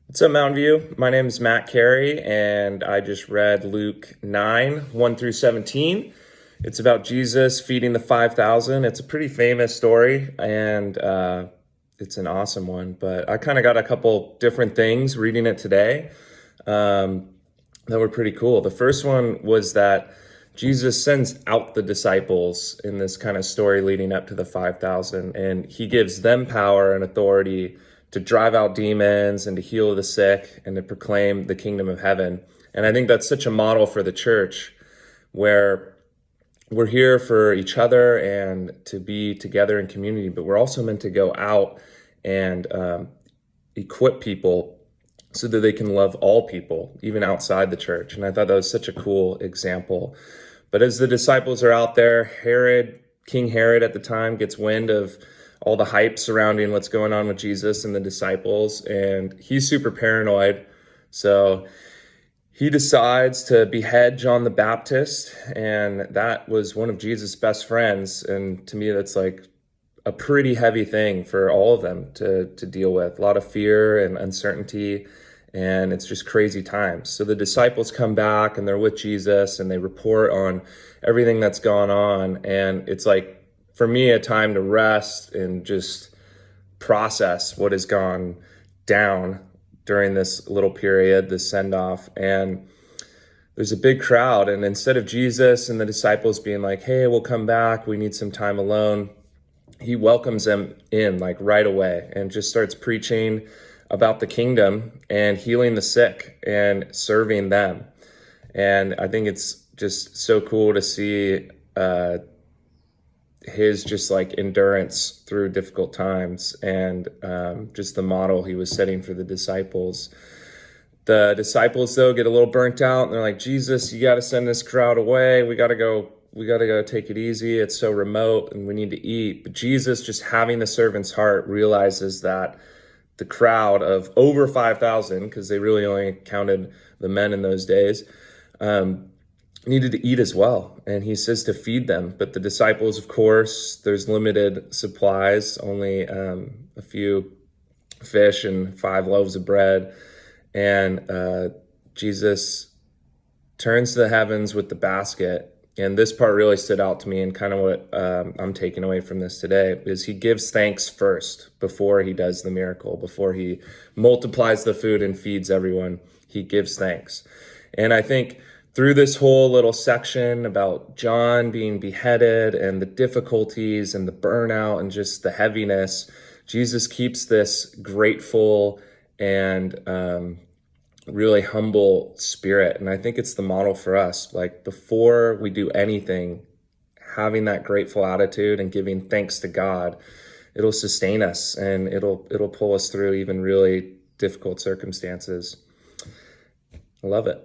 What's up, Mountain View? My name is Matt Carey, and I just read Luke 9, 1 through 17. It's about Jesus feeding the 5,000. It's a pretty famous story, and it's an awesome one. But I kind of got a couple different things reading it today that were pretty cool. The first one was that Jesus sends out the disciples in this kind of story leading up to the 5,000, and he gives them power and authority to drive out demons and to heal the sick and to proclaim the kingdom of heaven. And I think that's such a model for the church, where we're here for each other and to be together in community, but we're also meant to go out and equip people so that they can love all people, even outside the church. And I thought that was such a cool example. But as the disciples are out there, King Herod at the time, gets wind of all the hype surrounding what's going on with Jesus and the disciples, and he's super paranoid. So he decides to behead John the Baptist, and that was one of Jesus' best friends. And to me, that's like a pretty heavy thing for all of them to deal with. A lot of fear and uncertainty, and it's just crazy times. So the disciples come back and they're with Jesus and they report on everything that's gone on. And it's like, for me, a time to rest and just process what has gone down during this little period, this send-off. And there's a big crowd, and instead of Jesus and the disciples being like, hey, we'll come back, we need some time alone, he welcomes them in like right away and just starts preaching about the kingdom and healing the sick and serving them. And I think it's just so cool to see his just like endurance through difficult times, and just the model he was setting for the disciples. The disciples, though, get a little burnt out, and they're like, Jesus, you got to send this crowd away. We got to go take it easy. It's so remote and we need to eat. But Jesus, just having the servant's heart, realizes that the crowd of over 5,000, because they really only counted the men in those days, needed to eat as well. And he says to feed them. But the disciples, of course, there's limited supplies, only a few fish and 5 loaves of bread. And Jesus turns to the heavens with the basket. And this part really stood out to me, and kind of what I'm taking away from this today is he gives thanks first before he does the miracle, before he multiplies the food and feeds everyone. He gives thanks. And I think through this whole little section about John being beheaded and the difficulties and the burnout and just the heaviness, Jesus keeps this grateful and really humble spirit. And I think it's the model for us. Like, before we do anything, having that grateful attitude and giving thanks to God, it'll sustain us and it'll pull us through even really difficult circumstances. I love it.